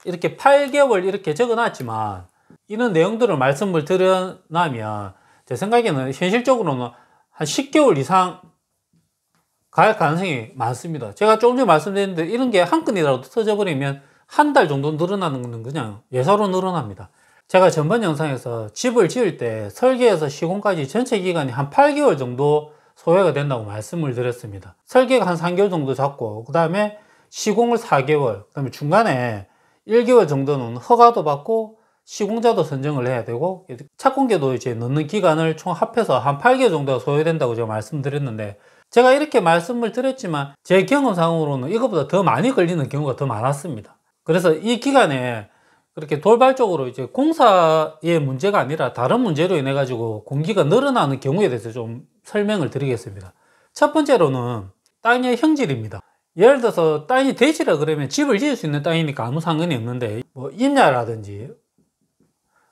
이렇게 8개월 이렇게 적어 놨지만 이런 내용들을 말씀을 드려나면 제 생각에는 현실적으로는 한 10개월 이상 갈 가능성이 많습니다. 제가 조금 전에 말씀드렸는데 이런 게 한 건이라도 터져버리면 한 달 정도 늘어나는 것은 그냥 예사로 늘어납니다. 제가 전번 영상에서 집을 지을 때 설계에서 시공까지 전체 기간이 한 8개월 정도 소요가 된다고 말씀을 드렸습니다. 설계가 한 3개월 정도 잡고 그 다음에 시공을 4개월, 그 다음에 중간에 1개월 정도는 허가도 받고 시공자도 선정을 해야 되고 착공계도 이제 넣는 기간을 총 합해서 한 8개월 정도가 소요된다고 제가 말씀드렸는데, 제가 이렇게 말씀을 드렸지만 제 경험상으로는 이것보다 더 많이 걸리는 경우가 더 많았습니다. 그래서 이 기간에 그렇게 돌발적으로 이제 공사의 문제가 아니라 다른 문제로 인해 가지고 공기가 늘어나는 경우에 대해서 좀 설명을 드리겠습니다. 첫 번째로는 땅의 형질입니다. 예를 들어서 땅이 대지라 그러면 집을 지을 수 있는 땅이니까 아무 상관이 없는데, 뭐 임야라든지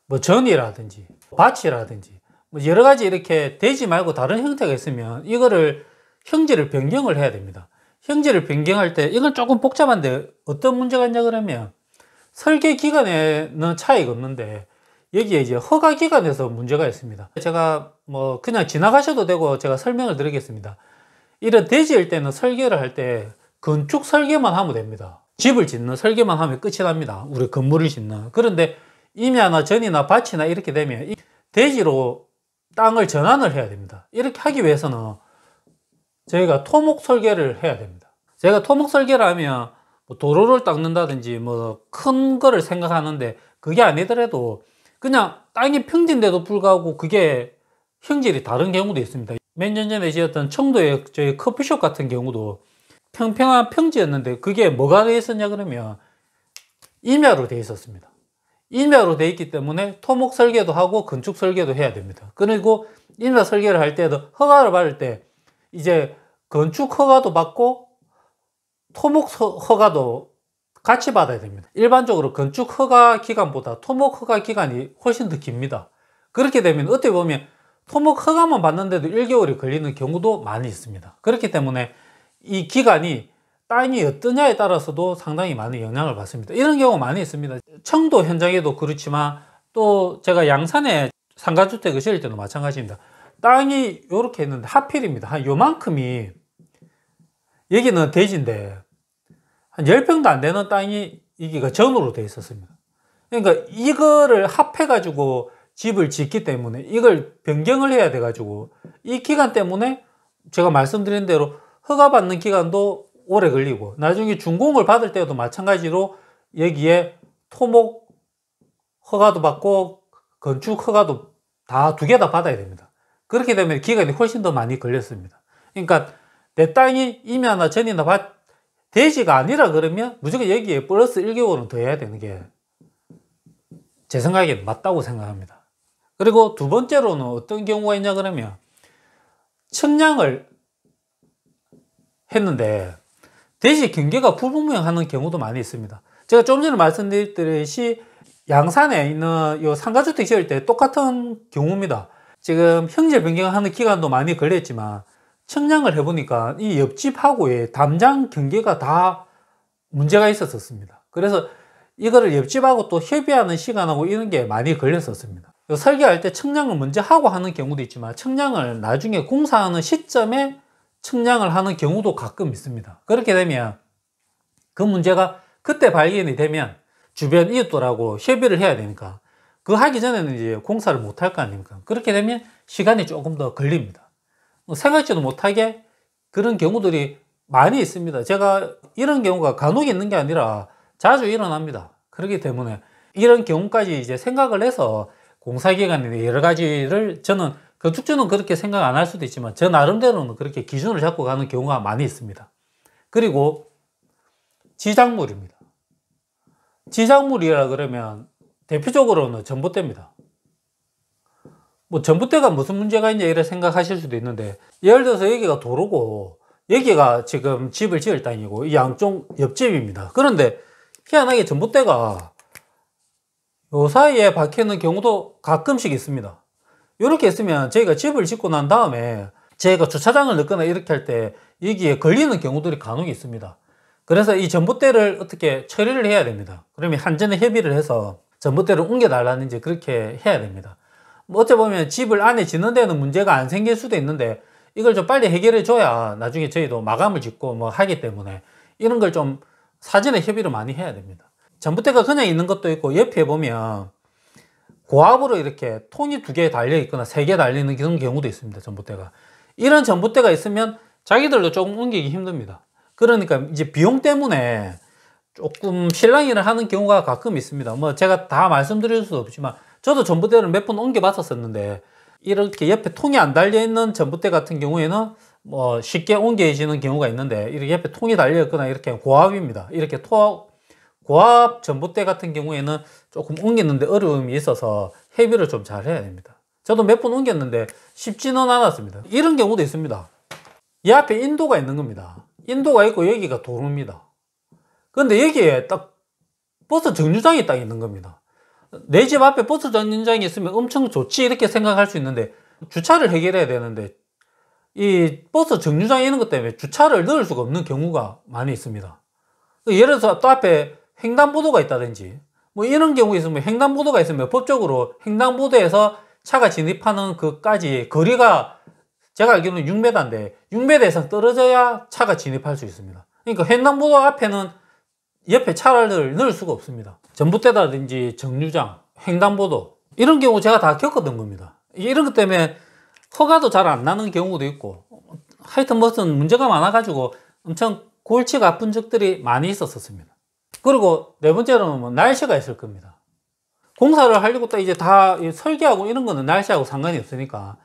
뭐 전이라든지 밭이라든지 뭐 여러 가지 이렇게 대지 말고 다른 형태가 있으면 이거를 형질을 변경을 해야 됩니다. 형질을 변경할 때 이건 조금 복잡한데 어떤 문제가 있냐 그러면 설계 기간에는 차이가 없는데 여기에 이제 허가 기간에서 문제가 있습니다. 제가 뭐 그냥 지나가셔도 되고 제가 설명을 드리겠습니다. 이런 대지일 때는 설계를 할 때 건축 설계만 하면 됩니다. 집을 짓는 설계만 하면 끝이 납니다. 우리 건물을 짓는. 그런데 임야나 전이나 밭이나 이렇게 되면 대지로 땅을 전환을 해야 됩니다. 이렇게 하기 위해서는 저희가 토목 설계를 해야 됩니다. 제가 토목 설계를 하면 뭐 도로를 닦는다든지 뭐 큰 거를 생각하는데 그게 아니더라도 그냥 땅이 평지인데도 불구하고 그게 형질이 다른 경우도 있습니다. 몇 년 전에 지었던 청도의 저희 커피숍 같은 경우도 평평한 평지였는데 그게 뭐가 되어 있었냐 그러면 임야로 되어 있었습니다. 임야로 되어 있기 때문에 토목 설계도 하고 건축 설계도 해야 됩니다. 그리고 임야 설계를 할 때도 허가를 받을 때 이제 건축 허가도 받고 토목 허가도 같이 받아야 됩니다. 일반적으로 건축 허가 기간보다 토목 허가 기간이 훨씬 더 깁니다. 그렇게 되면 어떻게 보면 토목 허가만 받는데도 1개월이 걸리는 경우도 많이 있습니다. 그렇기 때문에 이 기간이 땅이 어떠냐에 따라서도 상당히 많은 영향을 받습니다. 이런 경우가 많이 있습니다. 청도 현장에도 그렇지만 또 제가 양산에 상가주택을 지을 때도 마찬가지입니다. 땅이 이렇게 있는데 하필입니다. 한 요만큼이 여기는 대지인데 한 10평도 안 되는 땅이 여기가 전으로 되어 있었습니다. 그러니까 이거를 합해 가지고 집을 짓기 때문에 이걸 변경을 해야 돼 가지고 이 기간 때문에 제가 말씀드린 대로 허가 받는 기간도 오래 걸리고 나중에 준공을 받을 때도 마찬가지로 여기에 토목 허가도 받고 건축 허가도 다 두 개 다 받아야 됩니다. 그렇게 되면 기간이 훨씬 더 많이 걸렸습니다. 그러니까 내 땅이 임야나 전이나 밭 대지가 아니라 그러면 무조건 여기에 플러스 1개월은 더 해야 되는 게 제 생각에는 맞다고 생각합니다. 그리고 두 번째로는 어떤 경우가 있냐 그러면 청량을 했는데 대지 경계가 불분명하는 경우도 많이 있습니다. 제가 좀 전에 말씀드렸듯이 양산에 있는 이 상가주택 지을 때 똑같은 경우입니다. 지금 형질 변경하는 기간도 많이 걸렸지만 청량을 해보니까 이 옆집하고의 담장 경계가 다 문제가 있었습니다. 그래서 이거를 옆집하고 또 협의하는 시간하고 이런 게 많이 걸렸었습니다. 설계할 때 청량을 먼저 하고 하는 경우도 있지만 청량을 나중에 공사하는 시점에 청량을 하는 경우도 가끔 있습니다. 그렇게 되면 그 문제가 그때 발견이 되면 주변 이웃들하고 협의를 해야 되니까 그 하기 전에는 이제 공사를 못 할 거 아닙니까? 그렇게 되면 시간이 조금 더 걸립니다. 생각지도 못하게 그런 경우들이 많이 있습니다. 제가 이런 경우가 간혹 있는 게 아니라 자주 일어납니다. 그렇기 때문에 이런 경우까지 이제 생각을 해서 공사기간이나 여러 가지를 저는 건축주는 그렇게 생각 안 할 수도 있지만 저 나름대로는 그렇게 기준을 잡고 가는 경우가 많이 있습니다. 그리고 지작물입니다. 지작물이라 그러면 대표적으로는 전봇대입니다. 뭐 전봇대가 무슨 문제가 있냐 이렇게 생각하실 수도 있는데, 예를 들어서 여기가 도로고 여기가 지금 집을 지을 땅이고 이 양쪽 옆집입니다. 그런데 희한하게 전봇대가 요 사이에 박혀 있는 경우도 가끔씩 있습니다. 이렇게 있으면 저희가 집을 짓고 난 다음에 저희가 주차장을 넣거나 이렇게 할 때 여기에 걸리는 경우들이 간혹 있습니다. 그래서 이 전봇대를 어떻게 처리를 해야 됩니다. 그러면 한전에 협의를 해서 전봇대를 옮겨달라는지 그렇게 해야 됩니다. 뭐 어째 보면 집을 안에 짓는 데는 문제가 안 생길 수도 있는데 이걸 좀 빨리 해결해 줘야 나중에 저희도 마감을 짓고 뭐 하기 때문에 이런 걸 좀 사전에 협의를 많이 해야 됩니다. 전봇대가 그냥 있는 것도 있고 옆에 보면 고압으로 이렇게 통이 2개 달려 있거나 3개 달리는 그런 경우도 있습니다. 전봇대가. 이런 전봇대가 있으면 자기들도 조금 옮기기 힘듭니다. 그러니까 이제 비용 때문에 조금 실랑이를 하는 경우가 가끔 있습니다. 뭐 제가 다 말씀드릴 수 없지만 저도 전봇대를 몇 번 옮겨 봤었는데 이렇게 옆에 통이 안 달려 있는 전봇대 같은 경우에는 뭐 쉽게 옮겨지는 경우가 있는데 이렇게 옆에 통이 달려 있거나 이렇게 고압입니다. 이렇게 고압 전봇대 같은 경우에는 조금 옮기는데 어려움이 있어서 협의를 좀 잘 해야 됩니다. 저도 몇 번 옮겼는데 쉽지는 않았습니다. 이런 경우도 있습니다. 이 앞에 인도가 있는 겁니다. 인도가 있고 여기가 도로입니다. 근데 여기에 딱 버스 정류장이 딱 있는 겁니다. 내 집 앞에 버스 정류장이 있으면 엄청 좋지 이렇게 생각할 수 있는데 주차를 해결해야 되는데 이 버스 정류장에 있는 것 때문에 주차를 넣을 수가 없는 경우가 많이 있습니다. 예를 들어서 또 앞에 횡단보도가 있다든지 뭐 이런 경우 있으면 횡단보도가 있으면 법적으로 횡단보도에서 차가 진입하는 그까지 거리가 제가 알기로는 6m인데 6m 이상 떨어져야 차가 진입할 수 있습니다. 그러니까 횡단보도 앞에는 옆에 차를 넣을 수가 없습니다. 전봇대라든지 정류장, 횡단보도 이런 경우 제가 다 겪었던 겁니다. 이런 것 때문에 허가도 잘 안 나는 경우도 있고 하여튼 무슨 문제가 많아가지고 엄청 골치가 아픈 적들이 많이 있었습니다. 그리고 네 번째로는 뭐 날씨가 있을 겁니다. 공사를 하려고 딱 이제 다 설계하고 이런 거는 날씨하고 상관이 없으니까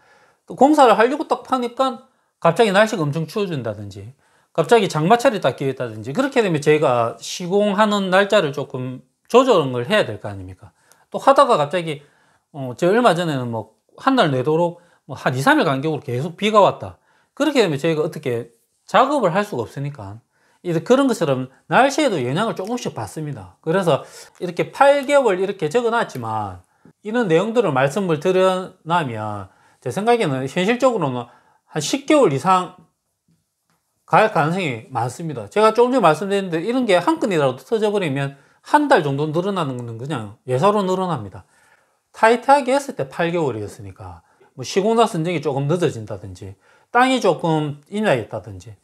또 공사를 하려고 딱 하니까 갑자기 날씨가 엄청 추워진다든지 갑자기 장마철이 딱 끼었다든지 그렇게 되면 저희가 시공하는 날짜를 조금 조정을 해야 될 거 아닙니까? 또 하다가 갑자기 제가 얼마 전에는 뭐 한 달 내도록 뭐 한 2, 3일 간격으로 계속 비가 왔다. 그렇게 되면 저희가 어떻게 작업을 할 수가 없으니까 그런 것처럼 날씨에도 영향을 조금씩 받습니다. 그래서 이렇게 8개월 이렇게 적어 놨지만 이런 내용들을 말씀을 드려나면 제 생각에는 현실적으로는 한 10개월 이상 갈 가능성이 많습니다. 제가 조금 전에 말씀드렸는데 이런 게 한 건이라도 터져버리면 한 달 정도 늘어나는 것은 그냥 예사로 늘어납니다. 타이트하게 했을 때 8개월이었으니까 뭐 시공사 선정이 조금 늦어진다든지 땅이 조금 인하했다든지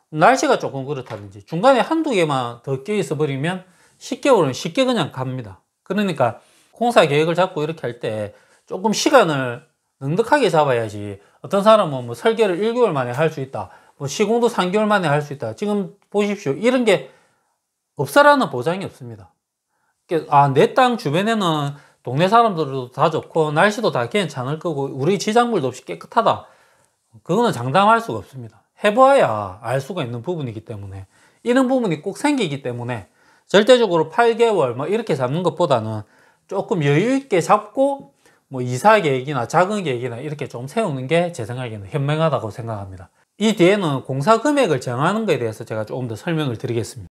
날씨가 조금 그렇다든지 중간에 한두 개만 더 껴있어 버리면 10개월은 쉽게 그냥 갑니다. 그러니까 공사 계획을 잡고 이렇게 할 때 조금 시간을 넉넉하게 잡아야지 어떤 사람은 뭐 설계를 1개월 만에 할 수 있다. 뭐 시공도 3개월 만에 할 수 있다. 지금 보십시오. 이런 게 없어라는 보장이 없습니다. 내 땅 주변에는 동네 사람들도 다 좋고 날씨도 다 괜찮을 거고 우리 지작물도 없이 깨끗하다. 그거는 장담할 수가 없습니다. 해봐야 알 수가 있는 부분이기 때문에 이런 부분이 꼭 생기기 때문에 절대적으로 8개월 뭐 이렇게 잡는 것보다는 조금 여유 있게 잡고 뭐 이사 계획이나 작은 계획이나 이렇게 좀 세우는 게 제 생각에는 현명하다고 생각합니다. 이 뒤에는 공사 금액을 정하는 것에 대해서 제가 조금 더 설명을 드리겠습니다.